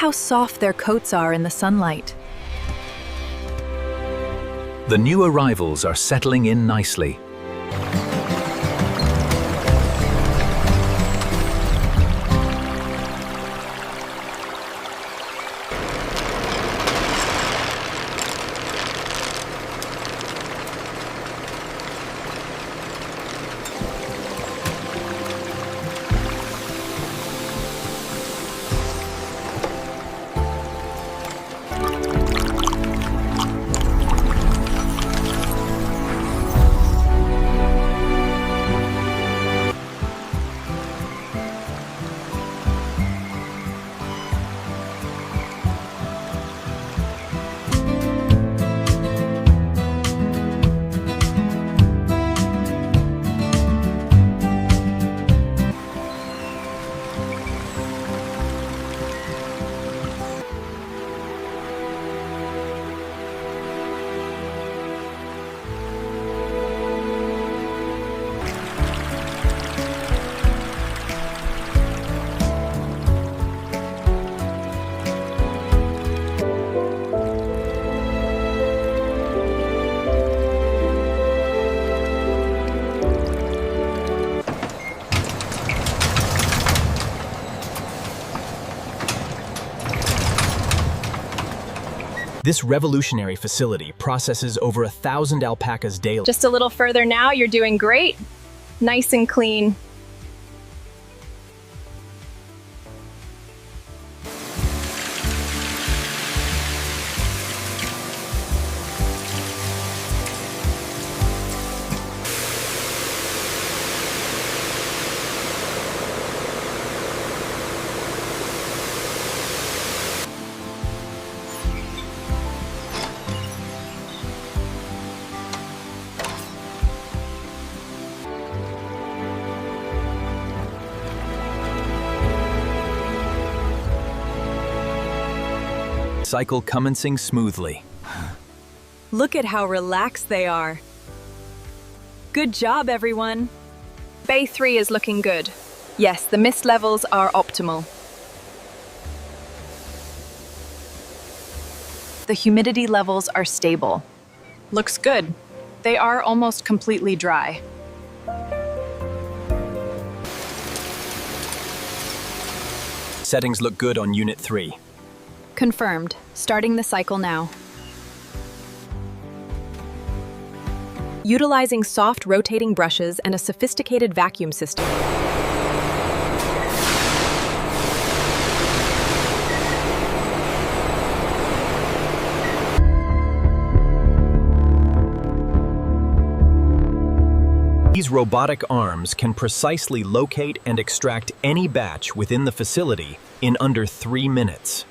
how soft their coats are in the sunlight. The new arrivals are settling in nicely. This revolutionary facility processes over 1,000 alpacas daily. Just a little further now, you're doing great. Nice and clean. Cycle commencing smoothly. Look at how relaxed they are. Good job, everyone. Bay 3 is looking good. Yes, the mist levels are optimal. The humidity levels are stable. Looks good. They are almost completely dry. Settings look good on Unit 3. Confirmed. Starting the cycle now. Utilizing soft rotating brushes and a sophisticated vacuum system. These robotic arms can precisely locate and extract any batch within the facility in under 3 minutes.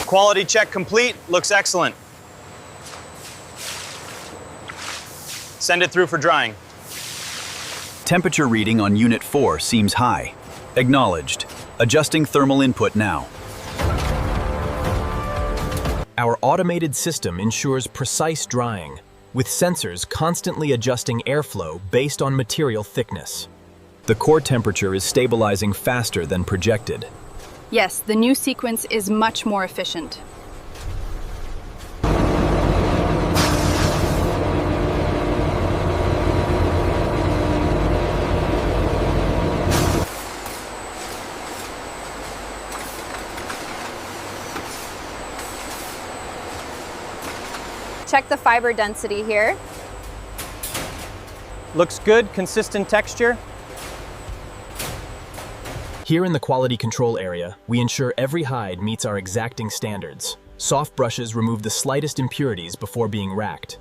Quality check complete, looks excellent. Send it through for drying. Temperature reading on Unit 4 seems high. Acknowledged. Adjusting thermal input now. Our automated system ensures precise drying, with sensors constantly adjusting airflow based on material thickness. The core temperature is stabilizing faster than projected. Yes, the new sequence is much more efficient. Check the fiber density here. Looks good, consistent texture. Here in the quality control area, we ensure every hide meets our exacting standards. Soft brushes remove the slightest impurities before being racked.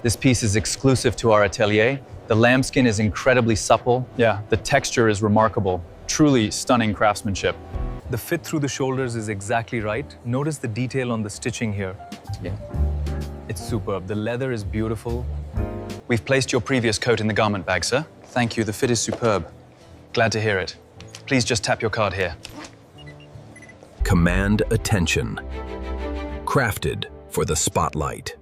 This piece is exclusive to our atelier. The lambskin is incredibly supple. Yeah, the texture is remarkable. Truly stunning craftsmanship. The fit through the shoulders is exactly right. Notice the detail on the stitching here. Yeah. It's superb. The leather is beautiful. We've placed your previous coat in the garment bag, sir. Thank you. The fit is superb. Glad to hear it. Please just tap your card here. Command attention. Crafted for the spotlight.